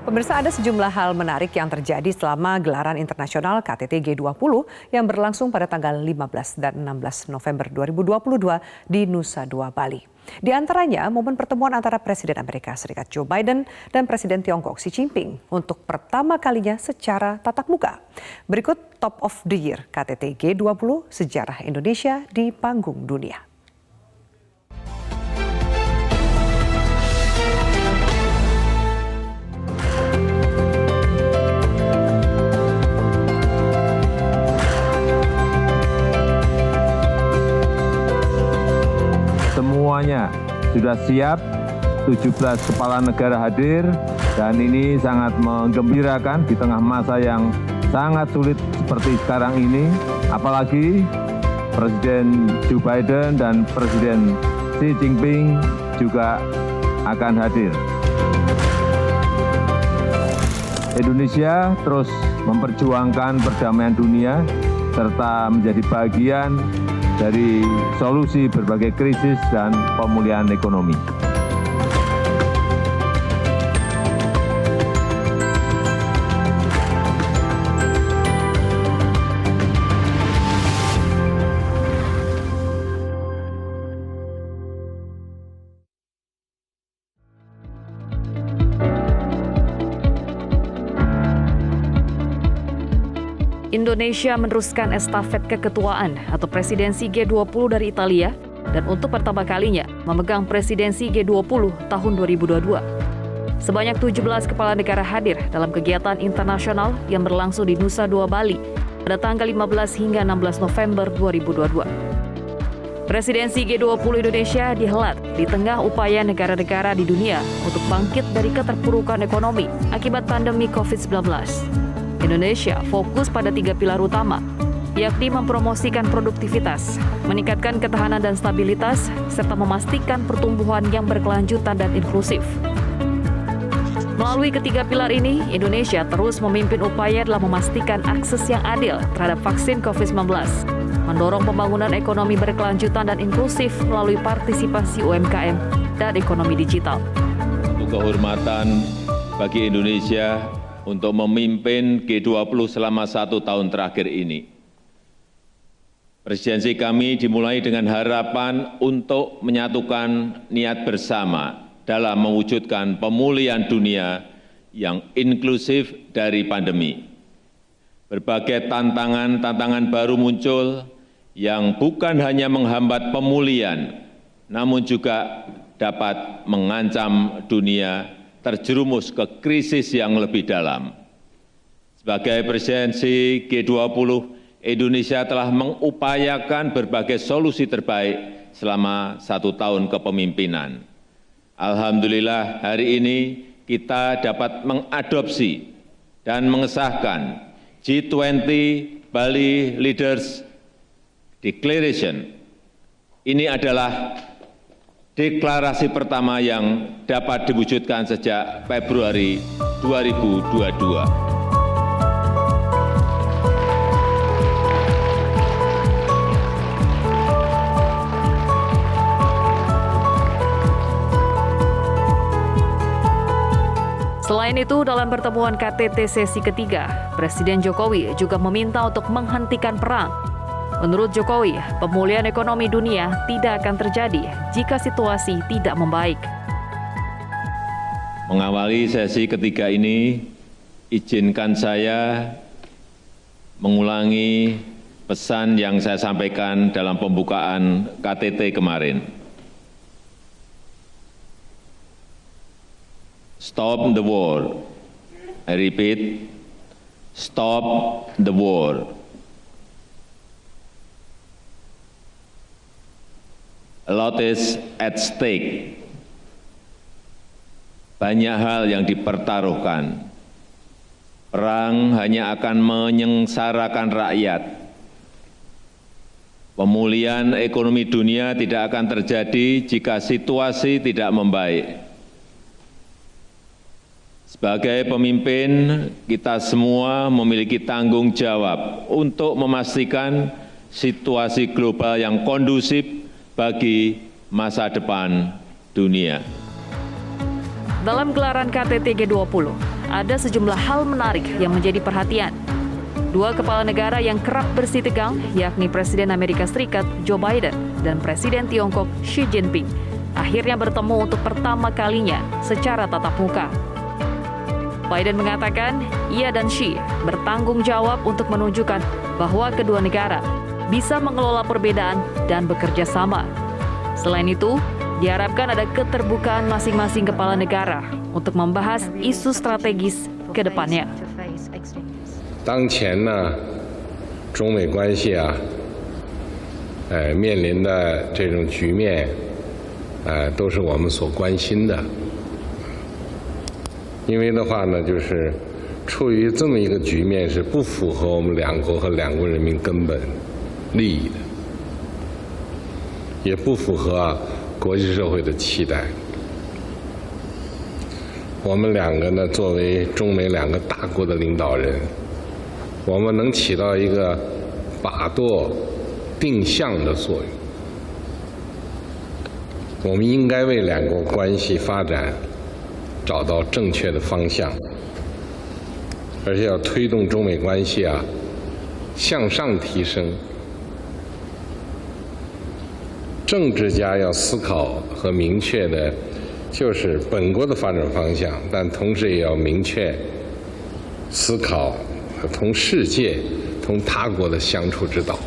Pemirsa, ada sejumlah hal menarik yang terjadi selama gelaran internasional KTT G20 yang berlangsung pada tanggal 15 dan 16 November 2022 di Nusa Dua, Bali. Di antaranya, momen pertemuan antara Presiden Amerika Serikat Joe Biden dan Presiden Tiongkok Xi Jinping untuk pertama kalinya secara tatap muka. Berikut Top of the Year KTT G20 Sejarah Indonesia di Panggung Dunia. Semuanya sudah siap, 17 kepala negara hadir, dan ini sangat menggembirakan di tengah masa yang sangat sulit seperti sekarang ini. Apalagi Presiden Joe Biden dan Presiden Xi Jinping juga akan hadir. Indonesia terus memperjuangkan perdamaian dunia serta menjadi bagian dari solusi berbagai krisis dan pemulihan ekonomi. Indonesia meneruskan estafet keketuaan atau presidensi G20 dari Italia dan untuk pertama kalinya memegang presidensi G20 tahun 2022. Sebanyak 17 kepala negara hadir dalam kegiatan internasional yang berlangsung di Nusa Dua, Bali pada tanggal 15 hingga 16 November 2022. Presidensi G20 Indonesia dihelat di tengah upaya negara-negara di dunia untuk bangkit dari keterpurukan ekonomi akibat pandemi COVID-19. Indonesia fokus pada 3 pilar utama, yakni mempromosikan produktivitas, meningkatkan ketahanan dan stabilitas, serta memastikan pertumbuhan yang berkelanjutan dan inklusif. Melalui ketiga pilar ini, Indonesia terus memimpin upaya dalam memastikan akses yang adil terhadap vaksin COVID-19, mendorong pembangunan ekonomi berkelanjutan dan inklusif melalui partisipasi UMKM dan ekonomi digital. Untuk kehormatan bagi Indonesia untuk memimpin G20 selama 1 tahun terakhir ini. Presidensi kami dimulai dengan harapan untuk menyatukan niat bersama dalam mewujudkan pemulihan dunia yang inklusif dari pandemi. Berbagai tantangan baru muncul yang bukan hanya menghambat pemulihan, namun juga dapat mengancam dunia terjerumus ke krisis yang lebih dalam. Sebagai presidensi G20, Indonesia telah mengupayakan berbagai solusi terbaik selama 1 tahun kepemimpinan. Alhamdulillah, hari ini kita dapat mengadopsi dan mengesahkan G20 Bali Leaders Declaration. Ini adalah deklarasi pertama yang dapat diwujudkan sejak Februari 2022. Selain itu, dalam pertemuan KTT sesi ketiga, Presiden Jokowi juga meminta untuk menghentikan perang. Menurut Jokowi, pemulihan ekonomi dunia tidak akan terjadi jika situasi tidak membaik. Mengawali sesi ketiga ini, izinkan saya mengulangi pesan yang saya sampaikan dalam pembukaan KTT kemarin. Stop the war. I repeat, stop the war. A lot is at stake. Banyak hal yang dipertaruhkan. Perang hanya akan menyengsarakan rakyat. Pemulihan ekonomi dunia tidak akan terjadi jika situasi tidak membaik. Sebagai pemimpin, kita semua memiliki tanggung jawab untuk memastikan situasi global yang kondusif bagi masa depan dunia. Dalam gelaran KTT G20, ada sejumlah hal menarik yang menjadi perhatian. Dua kepala negara yang kerap bersitegang, yakni Presiden Amerika Serikat Joe Biden dan Presiden Tiongkok Xi Jinping, akhirnya bertemu untuk pertama kalinya secara tatap muka. Biden mengatakan ia dan Xi bertanggung jawab untuk menunjukkan bahwa kedua negara bisa mengelola perbedaan dan bekerja sama. Selain itu, diharapkan ada keterbukaan masing-masing kepala negara untuk membahas isu strategis ke depannya. 当前呢，中美关系面临的这种局面，都是我们所关心的。因为的话呢，就是处于这么一个局面是不符合我们两国和两国人民根本利益的，也不符合国际社会的期待。我们两个呢，作为中美两个大国的领导人，我们能起到一个把舵定向的作用。我们应该为两国关系发展找到正确的方向，而且要推动中美关系向上提升。政治家要思考和明确的，就是本国的发展方向，但同时也要明确思考同世界、同他国的相处之道。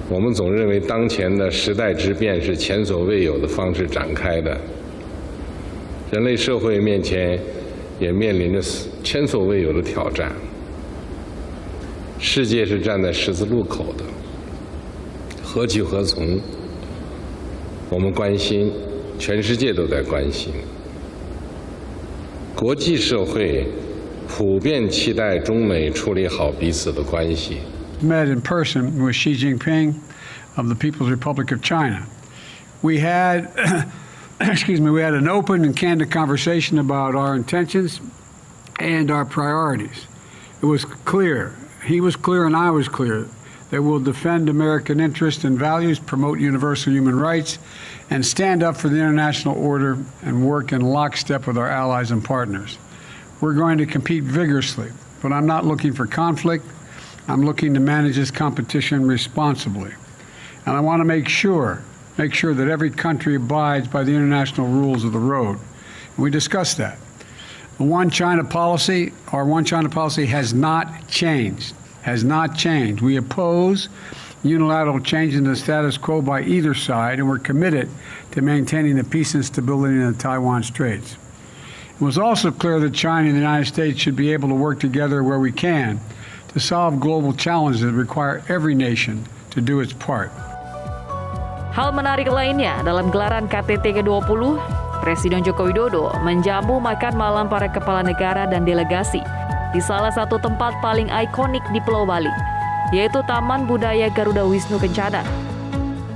我们总认为当前的时代之变是前所未有的方式展开的，人类社会面前也面临着前所未有的挑战。世界是站在十字路口的，何去何从？我们关心，全世界都在关心。国际社会普遍期待中美处理好彼此的关系。Met in person with Xi Jinping of the People's Republic of China. We had, we had an open and candid conversation about our intentions and our priorities. It was clear, he was clear and I was clear, that we'll defend American interests and values, promote universal human rights, and stand up for the international order and work in lockstep with our allies and partners. We're going to compete vigorously, but I'm not looking for conflict. I'm looking to manage this competition responsibly. And I want to make sure that every country abides by the international rules of the road. And we discussed that. The One China policy, our One China policy has not changed. We oppose unilateral change in the status quo by either side, and we're committed to maintaining the peace and stability in the Taiwan Straits. It was also clear that China and the United States should be able to work together where we can to solve global challenges that require every nation to do its part. Hal menarik lainnya dalam gelaran KTT ke-20, Presiden Joko Widodo menjamu makan malam para kepala negara dan delegasi di salah satu tempat paling ikonik di Pulau Bali, yaitu Taman Budaya Garuda Wisnu Kencana.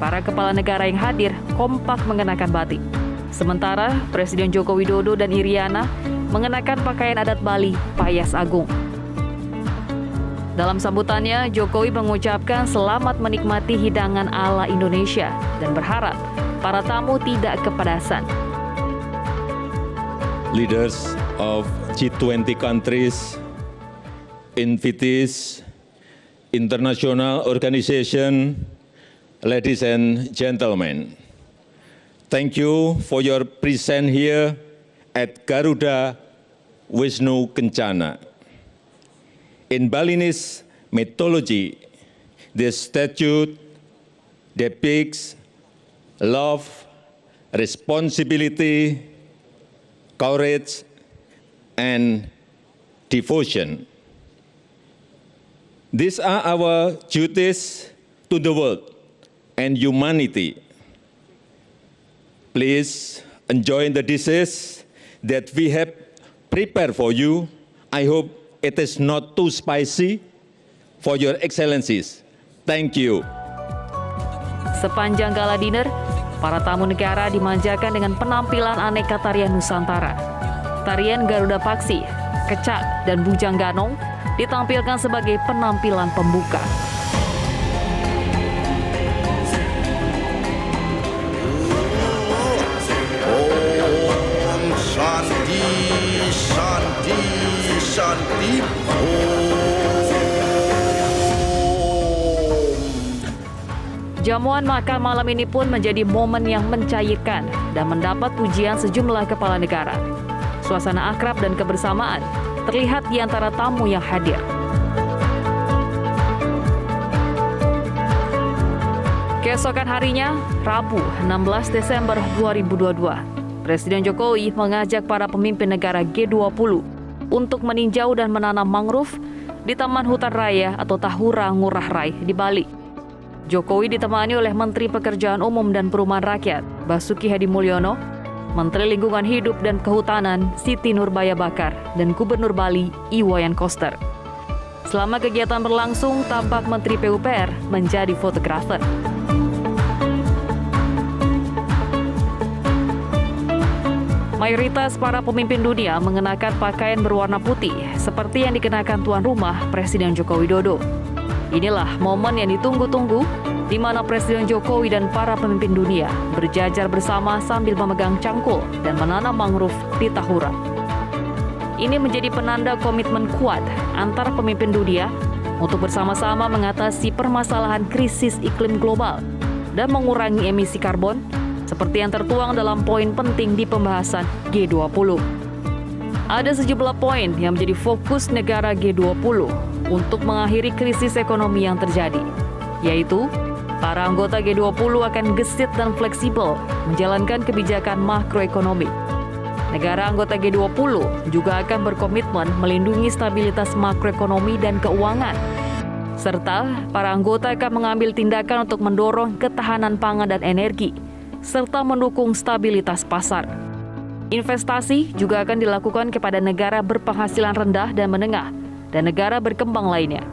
Para kepala negara yang hadir kompak mengenakan batik. Sementara Presiden Joko Widodo dan Iriana mengenakan pakaian adat Bali, Payas Agung. Dalam sambutannya, Jokowi mengucapkan selamat menikmati hidangan ala Indonesia dan berharap para tamu tidak kepadasan. Leaders of G20 countries, invitees, international organization, ladies and gentlemen, thank you for your presence here at Garuda Wisnu Kencana. In Balinese mythology, this statue depicts love, responsibility, courage, and devotion. These are our duties to the world and humanity. Please enjoy the dishes that we have prepared for you. I hope it is not too spicy for your excellencies. Thank you. Sepanjang gala dinner, para tamu negara dimanjakan dengan penampilan aneka tarian Nusantara. Tarian Garuda Paksi, Kecak, dan Bujang Ganong ditampilkan sebagai penampilan pembuka. Om Shanti. Shanti Jamuan makan malam ini pun menjadi momen yang mencairkan dan mendapat pujian sejumlah kepala negara. Suasana akrab dan kebersamaan terlihat di antara tamu yang hadir. Keesokan harinya, Rabu 16 Desember 2022, Presiden Jokowi mengajak para pemimpin negara G20 untuk meninjau dan menanam mangrove di Taman Hutan Raya atau Tahura Ngurah Rai di Bali. Jokowi ditemani oleh Menteri Pekerjaan Umum dan Perumahan Rakyat, Basuki Hadi Mulyono, Menteri Lingkungan Hidup dan Kehutanan, Siti Nurbaya Bakar, dan Gubernur Bali, Iwayan Koster. Selama kegiatan berlangsung, tampak Menteri PUPR menjadi fotografer. Mayoritas para pemimpin dunia mengenakan pakaian berwarna putih, seperti yang dikenakan tuan rumah Presiden Joko Widodo. Inilah momen yang ditunggu-tunggu, di mana Presiden Jokowi dan para pemimpin dunia berjajar bersama sambil memegang cangkul dan menanam mangrove di Tahura. Ini menjadi penanda komitmen kuat antar pemimpin dunia untuk bersama-sama mengatasi permasalahan krisis iklim global dan mengurangi emisi karbon, seperti yang tertuang dalam poin penting di pembahasan G20. Ada sejumlah poin yang menjadi fokus negara G20 untuk mengakhiri krisis ekonomi yang terjadi, yaitu para anggota G20 akan gesit dan fleksibel menjalankan kebijakan makroekonomi. Negara anggota G20 juga akan berkomitmen melindungi stabilitas makroekonomi dan keuangan, serta para anggota akan mengambil tindakan untuk mendorong ketahanan pangan dan energi, serta mendukung stabilitas pasar. Investasi juga akan dilakukan kepada negara berpenghasilan rendah dan menengah dan negara berkembang lainnya.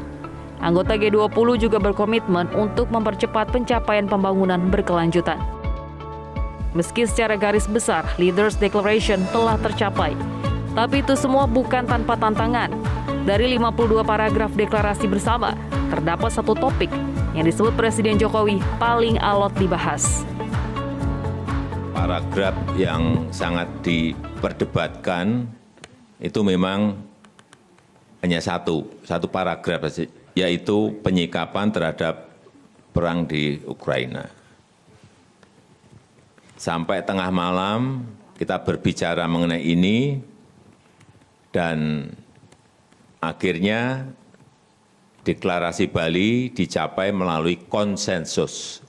Anggota G20 juga berkomitmen untuk mempercepat pencapaian pembangunan berkelanjutan. Meski secara garis besar Leaders Declaration telah tercapai, tapi itu semua bukan tanpa tantangan. Dari 52 paragraf deklarasi bersama, terdapat satu topik yang disebut Presiden Jokowi paling alot dibahas. Paragraf yang sangat diperdebatkan itu memang hanya satu paragraf, yaitu penyikapan terhadap perang di Ukraina. Sampai tengah malam kita berbicara mengenai ini dan akhirnya deklarasi Bali dicapai melalui konsensus.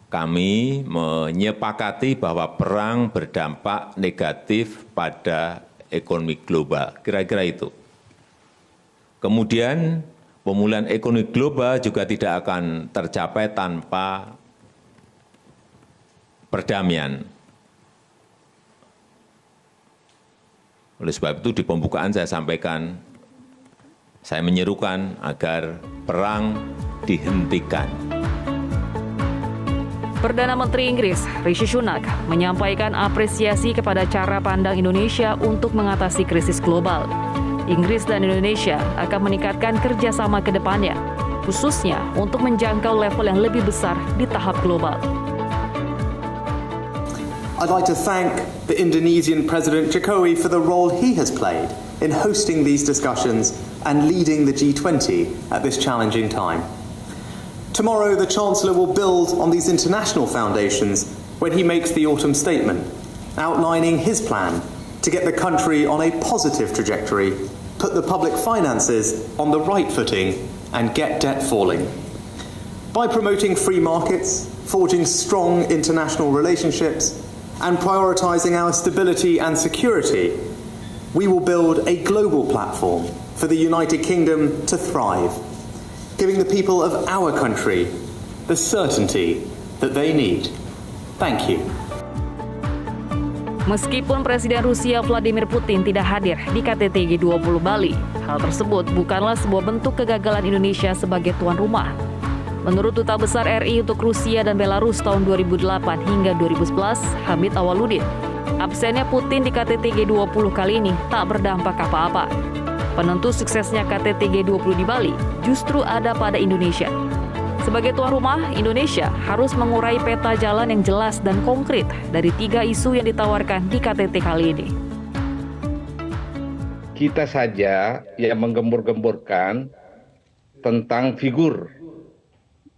Kami menyepakati bahwa perang berdampak negatif pada ekonomi global, kira-kira itu. Kemudian pemulihan ekonomi global juga tidak akan tercapai tanpa perdamaian. Oleh sebab itu di pembukaan saya sampaikan, saya menyerukan agar perang dihentikan. Perdana Menteri Inggris, Rishi Sunak, menyampaikan apresiasi kepada cara pandang Indonesia untuk mengatasi krisis global. Inggris dan Indonesia akan meningkatkan kerjasama ke depannya, khususnya untuk menjangkau level yang lebih besar di tahap global. I'd like to thank the Indonesian President Jokowi for the role he has played in hosting these discussions and leading the G20 at this challenging time. Tomorrow, the Chancellor will build on these international foundations when he makes the autumn statement, outlining his plan to get the country on a positive trajectory, put the public finances on the right footing, and get debt falling. By promoting free markets, forging strong international relationships, and prioritising our stability and security, we will build a global platform for the United Kingdom to thrive, giving the people of our country the certainty that they need. Thank you. Meskipun Presiden Rusia Vladimir Putin tidak hadir di KTT G20 Bali, hal tersebut bukanlah sebuah bentuk kegagalan Indonesia sebagai tuan rumah. Menurut Duta Besar RI untuk Rusia dan Belarus tahun 2008 hingga 2011, Hamid Awaludin, absennya Putin di KTT G20 kali ini tak berdampak apa-apa. Penentu suksesnya KTT G20 di Bali justru ada pada Indonesia. Sebagai tuan rumah, Indonesia harus mengurai peta jalan yang jelas dan konkret dari 3 isu yang ditawarkan di KTT kali ini. kita saja yang menggembur-gemburkan tentang figur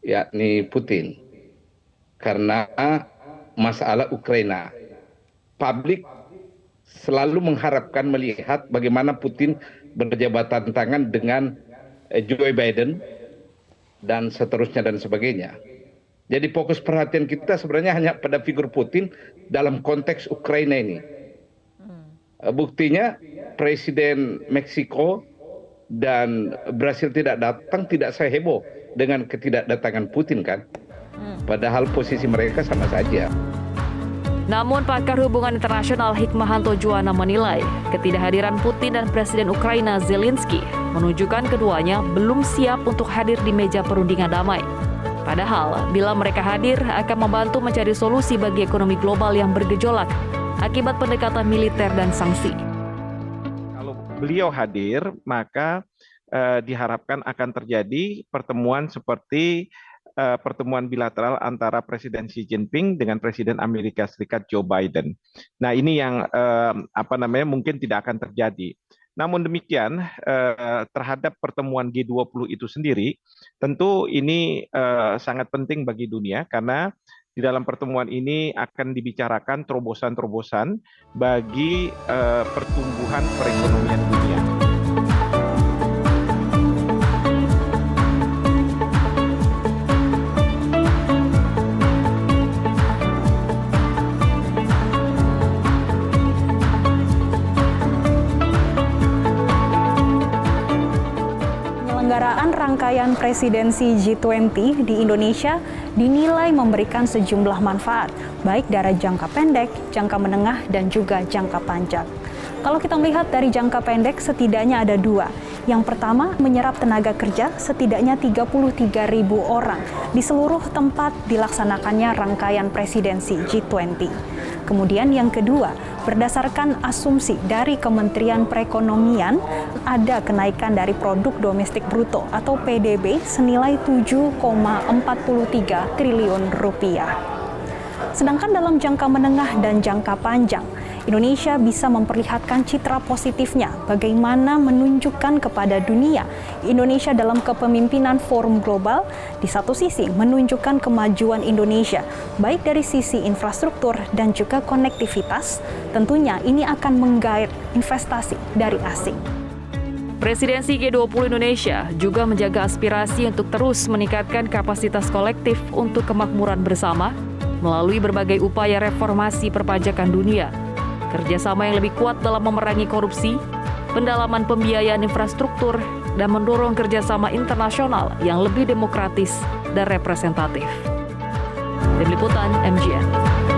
yakni Putin karena masalah Ukraina. Publik selalu mengharapkan melihat bagaimana Putin berjabatan tangan dengan Joe Biden dan seterusnya dan sebagainya. Jadi fokus perhatian kita sebenarnya hanya pada figur Putin dalam konteks Ukraina ini. Buktinya Presiden Meksiko dan Brasil tidak datang, tidak seheboh dengan ketidakdatangan Putin kan. Padahal posisi mereka sama saja. Namun pakar hubungan internasional Hikmahanto Juwana menilai ketidakhadiran Putin dan Presiden Ukraina Zelensky menunjukkan keduanya belum siap untuk hadir di meja perundingan damai. Padahal bila mereka hadir akan membantu mencari solusi bagi ekonomi global yang bergejolak akibat pendekatan militer dan sanksi. Kalau beliau hadir, maka diharapkan akan terjadi pertemuan seperti pertemuan bilateral antara Presiden Xi Jinping dengan Presiden Amerika Serikat Joe Biden. Nah, ini yang mungkin tidak akan terjadi. Namun demikian, terhadap pertemuan G20 itu sendiri, tentu ini sangat penting bagi dunia karena di dalam pertemuan ini akan dibicarakan terobosan-terobosan bagi pertumbuhan perekonomian dunia. Penyelenggaraan rangkaian presidensi G20 di Indonesia dinilai memberikan sejumlah manfaat, baik dari jangka pendek, jangka menengah, dan juga jangka panjang. Kalau kita melihat dari jangka pendek, setidaknya ada dua. Yang pertama, menyerap tenaga kerja setidaknya 33.000 orang di seluruh tempat dilaksanakannya rangkaian presidensi G20. Kemudian yang kedua, berdasarkan asumsi dari Kementerian Perekonomian, ada kenaikan dari produk domestik bruto atau PDB senilai 7,43 triliun rupiah. Sedangkan dalam jangka menengah dan jangka panjang, Indonesia bisa memperlihatkan citra positifnya bagaimana menunjukkan kepada dunia Indonesia dalam kepemimpinan forum global, di satu sisi menunjukkan kemajuan Indonesia baik dari sisi infrastruktur dan juga konektivitas. Tentunya ini akan menggait investasi dari asing. Presidensi G20 Indonesia juga menjaga aspirasi untuk terus meningkatkan kapasitas kolektif untuk kemakmuran bersama melalui berbagai upaya reformasi perpajakan dunia, kerjasama yang lebih kuat dalam memerangi korupsi, pendalaman pembiayaan infrastruktur, dan mendorong kerjasama internasional yang lebih demokratis dan representatif. Tim Liputan MGN.